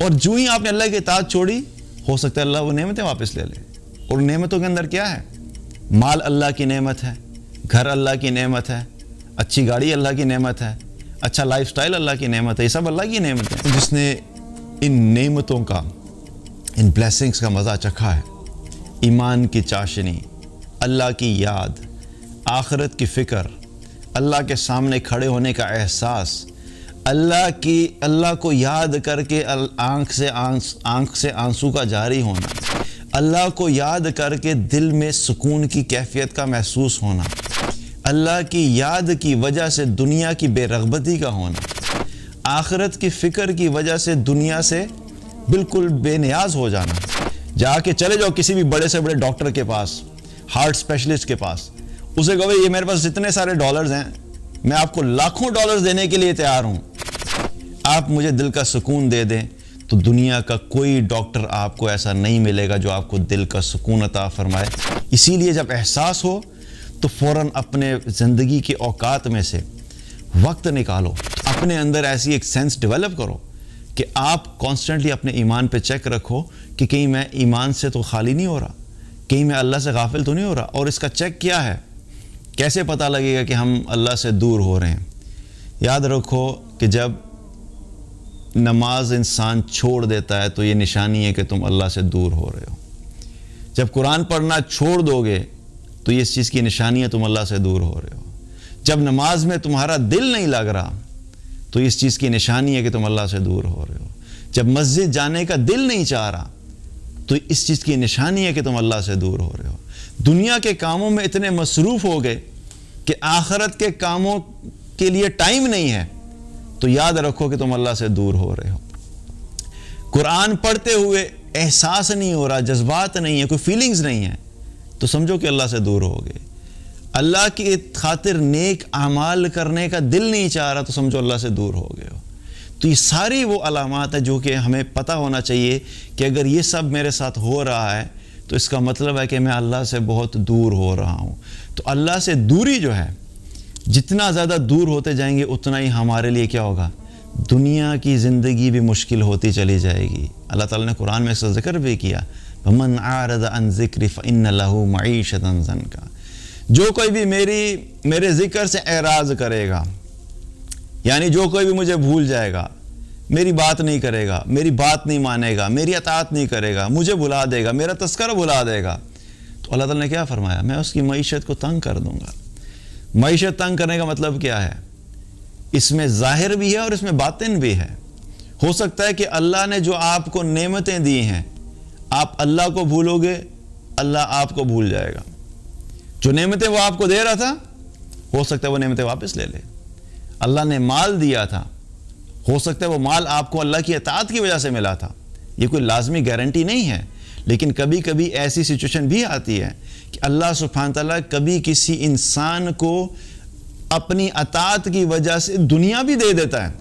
اور جو ہی آپ نے اللہ کی اطاعت چھوڑی، ہو سکتا ہے اللہ وہ نعمتیں واپس لے لے. اور نعمتوں کے اندر کیا ہے؟ مال اللہ کی نعمت ہے، گھر اللہ کی نعمت ہے، اچھی گاڑی اللہ کی نعمت ہے، اچھا لائف سٹائل اللہ کی نعمت ہے. یہ سب اللہ کی نعمت ہے. جس نے ان نعمتوں کا، ان بلیسنگز کا مزہ چکھا ہے، ایمان کی چاشنی، اللہ کی یاد، آخرت کی فکر، اللہ کے سامنے کھڑے ہونے کا احساس، اللہ کو یاد کر کے آنکھ سے آنسو کا جاری ہونا، اللہ کو یاد کر کے دل میں سکون کی کیفیت کا محسوس ہونا، اللہ کی یاد کی وجہ سے دنیا کی بے رغبتی کا ہونا، آخرت کی فکر کی وجہ سے دنیا سے بالکل بے نیاز ہو جانا. جا کے چلے جاؤ کسی بھی بڑے سے بڑے ڈاکٹر کے پاس، ہارٹ اسپیشلسٹ کے پاس، اسے کہو یہ میرے پاس اتنے سارے ڈالرز ہیں، میں آپ کو لاکھوں ڈالرز دینے کے لیے تیار ہوں، آپ مجھے دل کا سکون دے دیں. تو دنیا کا کوئی ڈاکٹر آپ کو ایسا نہیں ملے گا جو آپ کو دل کا سکون عطا فرمائے. اسی لیے جب احساس ہو تو فوراً اپنے زندگی کے اوقات میں سے وقت نکالو، اپنے اندر ایسی ایک سینس ڈیولپ کرو کہ آپ کانسٹنٹلی اپنے ایمان پہ چیک رکھو کہ کہیں میں ایمان سے تو خالی نہیں ہو رہا، کہیں میں اللہ سے غافل تو نہیں ہو رہا. اور اس کا چیک کیا ہے؟ کیسے پتہ لگے گا کہ ہم اللہ سے دور ہو رہے ہیں؟ یاد رکھو کہ جب نماز انسان چھوڑ دیتا ہے تو یہ نشانی ہے کہ تم اللہ سے دور ہو رہے ہو. جب قرآن پڑھنا چھوڑ دو گے تو یہ اس چیز کی نشانی ہے تم اللہ سے دور ہو رہے ہو. جب نماز میں تمہارا دل نہیں لگ رہا تو اس چیز کی نشانی ہے کہ تم اللہ سے دور ہو رہے ہو. جب مسجد جانے کا دل نہیں چاہ رہا تو اس چیز کی نشانی ہے کہ تم اللہ سے دور ہو رہے ہو. دنیا کے کاموں میں اتنے مصروف ہو گئے کہ آخرت کے کاموں کے لیے ٹائم نہیں ہے تو یاد رکھو کہ تم اللہ سے دور ہو رہے ہو. قرآن پڑھتے ہوئے احساس نہیں ہو رہا، جذبات نہیں ہے، کوئی فیلنگز نہیں ہے تو سمجھو کہ اللہ سے دور ہو گئے. اللہ کی خاطر نیک اعمال کرنے کا دل نہیں چاہ رہا تو سمجھو اللہ سے دور ہو گئے ہو. تو یہ ساری وہ علامات ہیں جو کہ ہمیں پتہ ہونا چاہیے کہ اگر یہ سب میرے ساتھ ہو رہا ہے تو اس کا مطلب ہے کہ میں اللہ سے بہت دور ہو رہا ہوں. تو اللہ سے دوری جو ہے، جتنا زیادہ دور ہوتے جائیں گے اتنا ہی ہمارے لیے کیا ہوگا؟ دنیا کی زندگی بھی مشکل ہوتی چلی جائے گی. اللہ تعالیٰ نے قرآن میں اس کا ذکر بھی کیا، وَمَنْ أَعْرَضَ عَنْ ذِكْرِ فَإِنَّ لَهُ مَعِيشَةً ضَنْكًا. جو کوئی بھی میرے ذکر سے اعراض کرے گا، یعنی جو کوئی بھی مجھے بھول جائے گا، میری بات نہیں کرے گا، میری بات نہیں مانے گا، میری اطاعت نہیں کرے گا، مجھے بھلا دے گا، میرا تذکرہ بھلا دے گا، تو اللہ تعالیٰ نے کیا فرمایا؟ میں اس کی معیشت کو تنگ کر دوں گا. معیشت تنگ کرنے کا مطلب کیا ہے؟ اس میں ظاہر بھی ہے اور اس میں باطن بھی ہے. ہو سکتا ہے کہ اللہ نے جو آپ کو نعمتیں دی ہیں، آپ اللہ کو بھولو گے، اللہ آپ کو بھول جائے گا. جو نعمتیں وہ آپ کو دے رہا تھا، ہو سکتا ہے وہ نعمتیں واپس لے لے. اللہ نے مال دیا تھا، ہو سکتا ہے وہ مال آپ کو اللہ کی اطاعت کی وجہ سے ملا تھا. یہ کوئی لازمی گارنٹی نہیں ہے، لیکن کبھی کبھی ایسی سچویشن بھی آتی ہے کہ اللہ سبحانہ تعالیٰ کبھی کسی انسان کو اپنی اطاعت کی وجہ سے دنیا بھی دے دیتا ہے.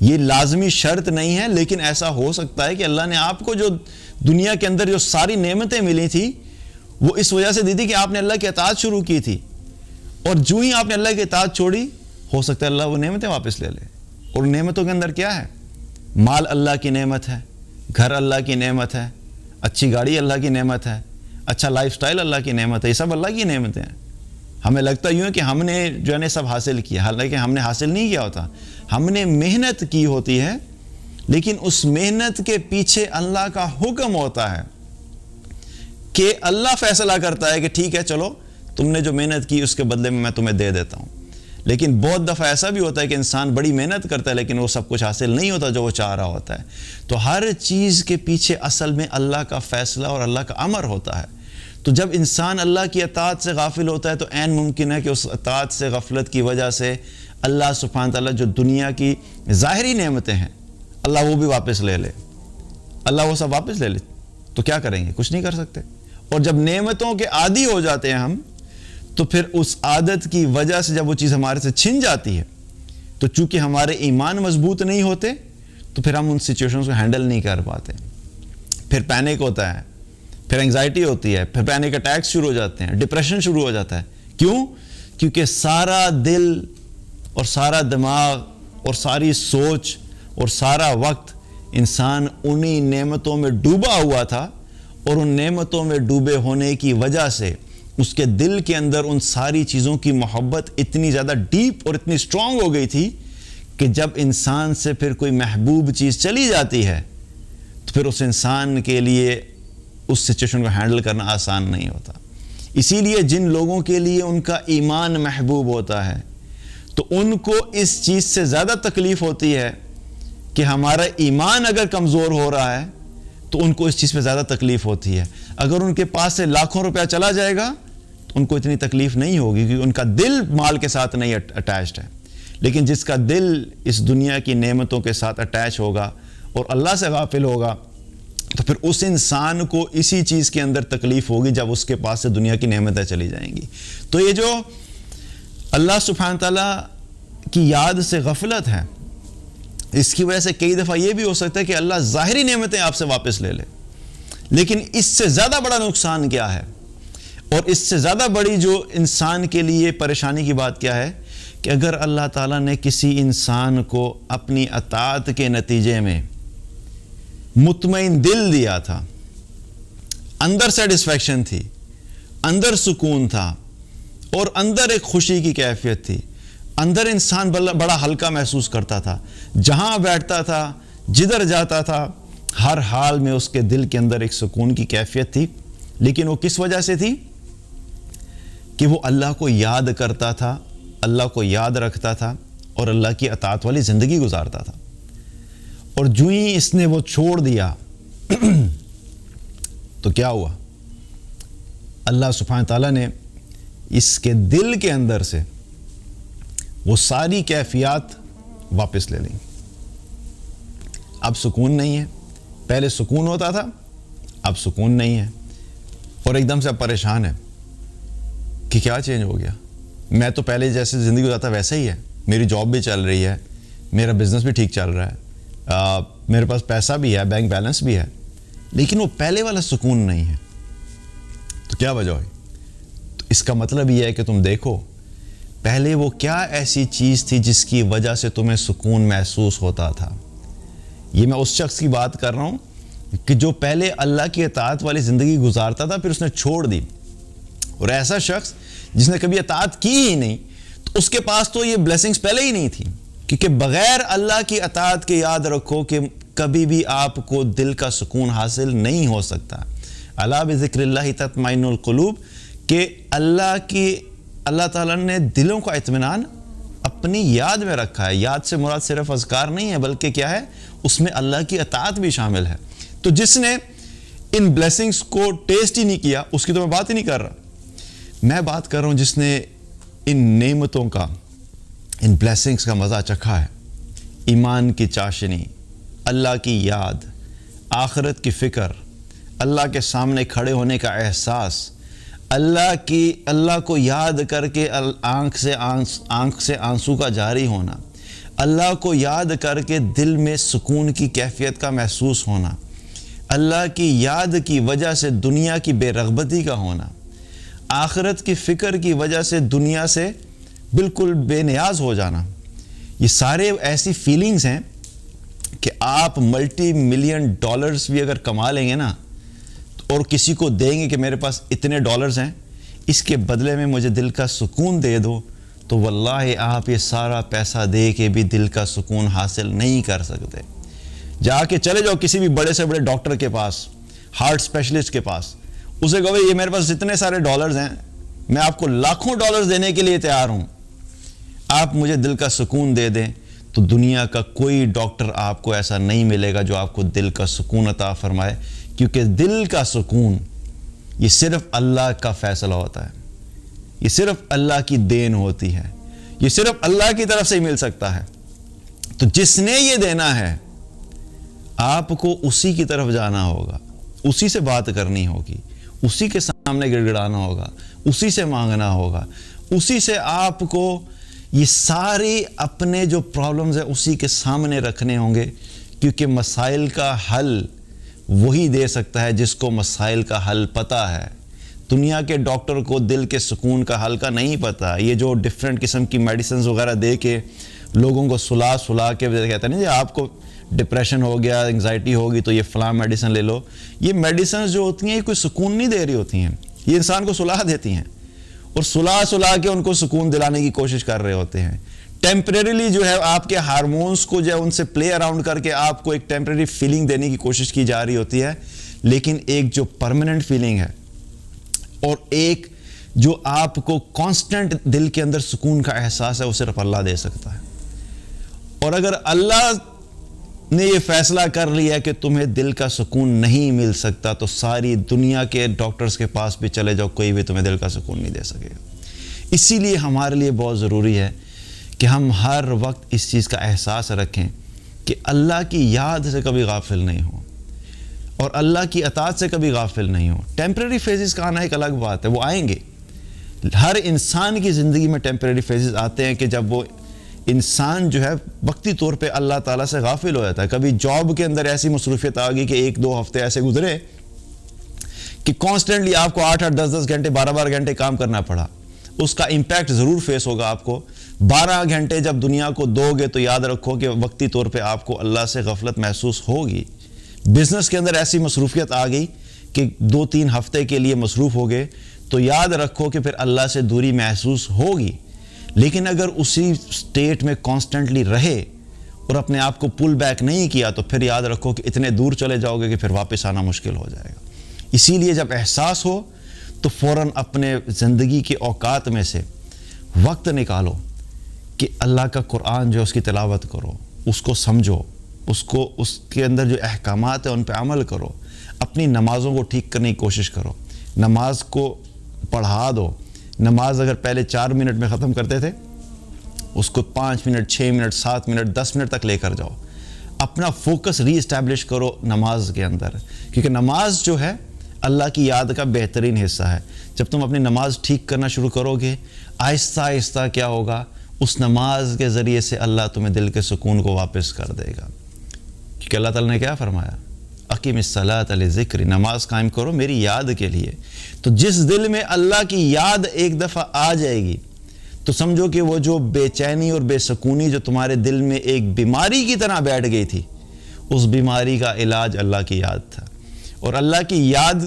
یہ لازمی شرط نہیں ہے، لیکن ایسا ہو سکتا ہے کہ اللہ نے آپ کو جو دنیا کے اندر جو ساری نعمتیں ملی تھی وہ اس وجہ سے دی تھی کہ آپ نے اللہ کی اطاعت شروع کی تھی، اور جو ہی آپ نے اللہ کی اطاعت چھوڑی ہو سکتا ہے اللہ وہ نعمتیں واپس لے لے. اور نعمتوں کے اندر کیا ہے؟ مال اللہ کی نعمت ہے، گھر اللہ کی نعمت ہے، اچھی گاڑی اللہ کی نعمت ہے، اچھا لائف سٹائل اللہ کی نعمت ہے. یہ سب اللہ کی نعمتیں ہیں. ہمیں لگتا یوں ہے کہ ہم نے جو ہے سب حاصل کیا، حالانکہ ہم نے حاصل نہیں کیا ہوتا. ہم نے محنت کی ہوتی ہے، لیکن اس محنت کے پیچھے اللہ کا حکم ہوتا ہے کہ اللہ فیصلہ کرتا ہے کہ ٹھیک ہے چلو تم نے جو محنت کی اس کے بدلے میں تمہیں دے دیتا ہوں. لیکن بہت دفعہ ایسا بھی ہوتا ہے کہ انسان بڑی محنت کرتا ہے لیکن وہ سب کچھ حاصل نہیں ہوتا جو وہ چاہ رہا ہوتا ہے. تو ہر چیز کے پیچھے اصل میں اللہ کا فیصلہ اور اللہ کا امر ہوتا ہے. تو جب انسان اللہ کی اطاعت سے غافل ہوتا ہے تو عین ممکن ہے کہ اس اطاعت سے غفلت کی وجہ سے اللہ سبحانہ تعالیٰ جو دنیا کی ظاہری نعمتیں ہیں اللہ وہ بھی واپس لے لے. اللہ وہ سب واپس لے لے تو کیا کریں گے؟ کچھ نہیں کر سکتے. اور جب نعمتوں کے عادی ہو جاتے ہیں ہم، تو پھر اس عادت کی وجہ سے جب وہ چیز ہمارے سے چھن جاتی ہے تو چونکہ ہمارے ایمان مضبوط نہیں ہوتے تو پھر ہم ان سچویشنز کو ہینڈل نہیں کر پاتے. پھر پینک ہوتا ہے، پھر انگزائٹی ہوتی ہے، پھر پینک اٹیکس شروع ہو جاتے ہیں، ڈپریشن شروع ہو جاتا ہے. کیوں؟ کیونکہ سارا دل اور سارا دماغ اور ساری سوچ اور سارا وقت انسان انہی نعمتوں میں ڈوبا ہوا تھا، اور ان نعمتوں میں ڈوبے ہونے کی وجہ سے اس کے دل کے اندر ان ساری چیزوں کی محبت اتنی زیادہ ڈیپ اور اتنی سٹرونگ ہو گئی تھی کہ جب انسان سے پھر کوئی محبوب چیز چلی جاتی ہے تو پھر اس انسان کے لیے اس سچویشن کو ہینڈل کرنا آسان نہیں ہوتا۔ اسی لیے جن لوگوں کے لیے ان کا ایمان محبوب ہوتا ہے تو ان کو اس چیز سے زیادہ تکلیف ہوتی ہے کہ ہمارا ایمان اگر کمزور ہو رہا ہے تو ان کو اس چیز پہ زیادہ تکلیف ہوتی ہے۔ اگر ان کے پاس سے لاکھوں روپیہ چلا جائے گا تو ان کو اتنی تکلیف نہیں ہوگی، کیونکہ ان کا دل مال کے ساتھ نہیں اٹیچڈ ہے۔ لیکن جس کا دل اس دنیا کی نعمتوں کے ساتھ اٹیچ ہوگا اور اللہ سے غافل ہوگا تو پھر اس انسان کو اسی چیز کے اندر تکلیف ہوگی جب اس کے پاس سے دنیا کی نعمتیں چلی جائیں گی۔ تو یہ جو اللہ سبحانہ تعالیٰ کی یاد سے غفلت ہے، اس کی وجہ سے کئی دفعہ یہ بھی ہو سکتا ہے کہ اللہ ظاہری نعمتیں آپ سے واپس لے لے، لیکن اس سے زیادہ بڑا نقصان کیا ہے، اور اس سے زیادہ بڑی جو انسان کے لیے پریشانی کی بات کیا ہے کہ اگر اللہ تعالیٰ نے کسی انسان کو اپنی اطاعت کے نتیجے میں مطمئن دل دیا تھا، اندر سیٹسفیکشن تھی، اندر سکون تھا، اور اندر ایک خوشی کی کیفیت تھی، اندر انسان بڑا ہلکا محسوس کرتا تھا، جہاں بیٹھتا تھا، جدھر جاتا تھا، ہر حال میں اس کے دل کے اندر ایک سکون کی کیفیت تھی، لیکن وہ کس وجہ سے تھی کہ وہ اللہ کو یاد کرتا تھا، اللہ کو یاد رکھتا تھا اور اللہ کی اطاعت والی زندگی گزارتا تھا۔ اور جو ہی اس نے وہ چھوڑ دیا تو کیا ہوا؟ اللہ سبحانہ تعالیٰ نے اس کے دل کے اندر سے وہ ساری کیفیات واپس لے لیں۔ اب سکون نہیں ہے، پہلے سکون ہوتا تھا، اب سکون نہیں ہے، اور ایک دم سے اب پریشان ہے کہ کیا چینج ہو گیا، میں تو پہلے جیسے زندگی گزارتا ویسا ہی ہے، میری جاب بھی چل رہی ہے، میرا بزنس بھی ٹھیک چل رہا ہے، میرے پاس پیسہ بھی ہے، بینک بیلنس بھی ہے، لیکن وہ پہلے والا سکون نہیں ہے۔ تو کیا وجہ ہوئی؟ تو اس کا مطلب یہ ہے کہ تم دیکھو پہلے وہ کیا ایسی چیز تھی جس کی وجہ سے تمہیں سکون محسوس ہوتا تھا۔ یہ میں اس شخص کی بات کر رہا ہوں کہ جو پہلے اللہ کی اطاعت والی زندگی گزارتا تھا، پھر اس نے چھوڑ دی، اور ایسا شخص جس نے کبھی اطاعت کی ہی نہیں، تو اس کے پاس تو یہ بلیسنگز پہلے ہی نہیں تھی، کیونکہ بغیر اللہ کی اطاعت کے یاد رکھو کہ کبھی بھی آپ کو دل کا سکون حاصل نہیں ہو سکتا۔ الا بذکر اللہ تطمئن القلوب، کہ اللہ تعالیٰ نے دلوں کا اطمینان اپنی یاد میں رکھا ہے۔ یاد سے مراد صرف اذکار نہیں ہے، بلکہ کیا ہے، اس میں اللہ کی اطاعت بھی شامل ہے۔ تو جس نے ان بلیسنگز کو ٹیسٹ ہی نہیں کیا، اس کی تو میں بات ہی نہیں کر رہا، میں بات کر رہا ہوں جس نے ان نعمتوں کا، ان بلیسنگز کا مزہ چکھا ہے، ایمان کی چاشنی، اللہ کی یاد، آخرت کی فکر، اللہ کے سامنے کھڑے ہونے کا احساس، اللہ کو یاد کر کے آنکھ سے آنسو کا جاری ہونا، اللہ کو یاد کر کے دل میں سکون کی کیفیت کا محسوس ہونا، اللہ کی یاد کی وجہ سے دنیا کی بے رغبتی کا ہونا، آخرت کی فکر کی وجہ سے دنیا سے بالکل بے نیاز ہو جانا، یہ سارے ایسی فیلنگز ہیں کہ آپ ملٹی ملین ڈالرز بھی اگر کما لیں گے نا، اور کسی کو دیں گے کہ میرے پاس اتنے ڈالرز ہیں، اس کے بدلے میں مجھے دل کا سکون دے دو، تو واللہ آپ یہ سارا پیسہ دے کے بھی دل کا سکون حاصل نہیں کر سکتے۔ جا کے چلے جاؤ کسی بھی بڑے سے بڑے ڈاکٹر کے پاس، ہارٹ اسپیشلسٹ کے پاس، اسے کہو یہ میرے پاس اتنے سارے ڈالرز ہیں، میں آپ کو لاکھوں ڈالرز دینے کے لیے تیار ہوں، آپ مجھے دل کا سکون دے دیں، تو دنیا کا کوئی ڈاکٹر آپ کو ایسا نہیں ملے گا جو آپ کو دل کا سکون عطا فرمائے، کیونکہ دل کا سکون یہ صرف اللہ کا فیصلہ ہوتا ہے، یہ صرف اللہ کی دین ہوتی ہے، یہ صرف اللہ کی طرف سے ہی مل سکتا ہے۔ تو جس نے یہ دینا ہے، آپ کو اسی کی طرف جانا ہوگا، اسی سے بات کرنی ہوگی، اسی کے سامنے گڑ گڑانا ہوگا، اسی سے مانگنا ہوگا، اسی سے آپ کو یہ سارے اپنے جو پرابلمز ہیں اسی کے سامنے رکھنے ہوں گے، کیونکہ مسائل کا حل وہی دے سکتا ہے جس کو مسائل کا حل پتہ ہے۔ دنیا کے ڈاکٹر کو دل کے سکون کا حل کا نہیں پتہ، یہ جو ڈیفرنٹ قسم کی میڈیسنز وغیرہ دے کے لوگوں کو سلا کے کہتے ہیں نا جی آپ کو ڈپریشن ہو گیا، انگزائٹی ہوگی تو یہ فلاں میڈیسن لے لو. یہ میڈیسنز جو ہوتی ہیں یہ کوئی سکون نہیں دے رہی ہوتی ہیں، یہ انسان کو صلاح دیتی ہیں اور صلاح کے ان کو سکون دلانے کی کوشش کر رہے ہوتے ہیں. ٹیمپریریلی جو ہے آپ کے ہارمونز کو جو ہے ان سے پلے اراؤنڈ کر کے آپ کو ایک ٹیمپریری فیلنگ دینے کی کوشش کی جا رہی ہوتی ہے، لیکن ایک جو پرماننٹ فیلنگ ہے اور ایک جو آپ کو کانسٹنٹ دل کے اندر سکون کا احساس ہے وہ صرف اللہ دے سکتا ہے. اور اگر اللہ نے یہ فیصلہ کر لیا کہ تمہیں دل کا سکون نہیں مل سکتا تو ساری دنیا کے ڈاکٹرز کے پاس بھی چلے جاؤ، کوئی بھی تمہیں دل کا سکون نہیں دے سکے گا. اسی لیے ہمارے لیے بہت ضروری ہے کہ ہم ہر وقت اس چیز کا احساس رکھیں کہ اللہ کی یاد سے کبھی غافل نہیں ہوں اور اللہ کی اطاعت سے کبھی غافل نہیں ہوں. ٹیمپریری فیزز کا آنا ایک الگ بات ہے، وہ آئیں گے. ہر انسان کی زندگی میں ٹیمپریری فیزز آتے ہیں کہ جب وہ انسان جو ہے وقتی طور پہ اللہ تعالیٰ سے غافل ہو جاتا ہے. کبھی جاب کے اندر ایسی مصروفیت آ گئی کہ 1-2 ہفتے ایسے گزرے کہ کانسٹنٹلی آپ کو 8-8 10-10 گھنٹے 12-12 گھنٹے کام کرنا پڑا. اس کا امپیکٹ ضرور فیس ہوگا آپ کو. 12 گھنٹے جب دنیا کو دو گے تو یاد رکھو کہ وقتی طور پہ آپ کو اللہ سے غفلت محسوس ہوگی. بزنس کے اندر ایسی مصروفیت آ گئی کہ 2-3 ہفتے کے لیے مصروف ہو گئے تو یاد رکھو کہ پھر اللہ سے دوری محسوس ہوگی. لیکن اگر اسی سٹیٹ میں کانسٹنٹلی رہے اور اپنے آپ کو پل بیک نہیں کیا تو پھر یاد رکھو کہ اتنے دور چلے جاؤ گے کہ پھر واپس آنا مشکل ہو جائے گا. اسی لیے جب احساس ہو تو فوراً اپنے زندگی کے اوقات میں سے وقت نکالو کہ اللہ کا قرآن جو ہے اس کی تلاوت کرو، اس کو سمجھو، اس کے اندر جو احکامات ہیں ان پہ عمل کرو. اپنی نمازوں کو ٹھیک کرنے کی کوشش کرو، نماز کو پڑھا دو. نماز اگر پہلے 4 منٹ میں ختم کرتے تھے اس کو 5 منٹ 6 منٹ 7 منٹ 10 منٹ تک لے کر جاؤ. اپنا فوکس ری اسٹیبلش کرو نماز کے اندر، کیونکہ نماز جو ہے اللہ کی یاد کا بہترین حصہ ہے. جب تم اپنی نماز ٹھیک کرنا شروع کرو گے آہستہ آہستہ کیا ہوگا، اس نماز کے ذریعے سے اللہ تمہیں دل کے سکون کو واپس کر دے گا. کیونکہ اللہ تعالیٰ نے کیا فرمایا، اقیم الصلاۃ لذکری، نماز قائم کرو میری یاد کے لیے. تو جس دل میں اللہ کی یاد ایک دفعہ آ جائے گی تو سمجھو کہ وہ جو بے چینی اور بے سکونی جو تمہارے دل میں ایک بیماری کی طرح بیٹھ گئی تھی، اس بیماری کا علاج اللہ کی یاد تھا. اور اللہ کی یاد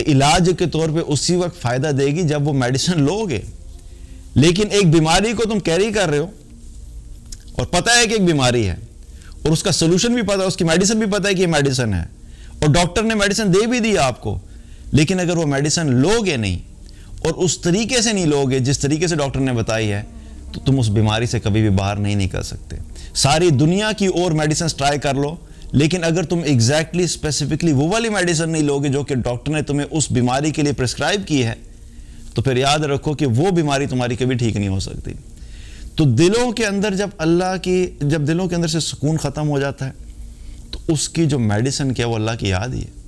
علاج کے طور پہ اسی وقت فائدہ دے گی جب وہ میڈیسن لو گے. لیکن ایک بیماری کو تم کیری کر رہے ہو اور پتہ ہے کہ ایک بیماری ہے اور اس کا سلوشن بھی پتہ ہے، اس کی میڈیسن بھی پتہ ہے کہ یہ میڈیسن ہے اور ڈاکٹر نے میڈیسن دے بھی دی آپ کو، لیکن اگر وہ میڈیسن لوگے نہیں اور اس طریقے سے نہیں لوگے جس طریقے سے ڈاکٹر نے بتائی ہے تو تم اس بیماری سے کبھی بھی باہر نہیں نکل سکتے. ساری دنیا کی اور میڈیسنز ٹرائی کر لو، لیکن اگر تم ایگزیکٹلی اسپیسیفکلی وہ والی میڈیسن نہیں لوگے جو کہ ڈاکٹر نے تمہیں اس بیماری کے لیے پرسکرائب کی ہے تو پھر یاد رکھو کہ وہ بیماری تمہاری کبھی ٹھیک نہیں ہو سکتی. تو دلوں کے اندر جب دلوں کے اندر سے سکون ختم ہو جاتا ہے تو اس کی جو میڈیسن کیا وہ اللہ کی یاد ہی ہے.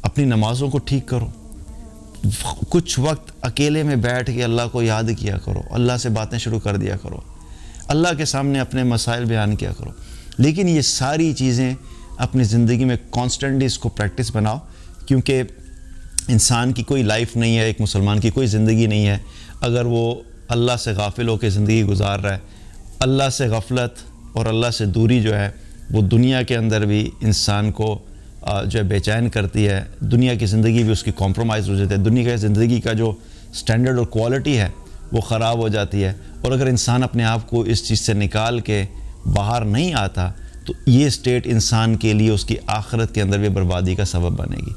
اپنی نمازوں کو ٹھیک کرو، کچھ وقت اکیلے میں بیٹھ کے اللہ کو یاد کیا کرو، اللہ سے باتیں شروع کر دیا کرو، اللہ کے سامنے اپنے مسائل بیان کیا کرو. لیکن یہ ساری چیزیں اپنی زندگی میں کانسٹنٹلی اس کو پریکٹس بناؤ، کیونکہ انسان کی کوئی لائف نہیں ہے، ایک مسلمان کی کوئی زندگی نہیں ہے اگر وہ اللہ سے غافل ہو کے زندگی گزار رہا ہے. اللہ سے غفلت اور اللہ سے دوری جو ہے وہ دنیا کے اندر بھی انسان کو جو ہے بے چین کرتی ہے. دنیا کی زندگی بھی اس کی کمپرومائز ہو جاتی ہے، دنیا کی زندگی کا جو سٹینڈرڈ اور کوالٹی ہے وہ خراب ہو جاتی ہے. اور اگر انسان اپنے آپ کو اس چیز سے نکال کے باہر نہیں آتا تو یہ سٹیٹ انسان کے لیے اس کی آخرت کے اندر بھی بربادی کا سبب بنے گی.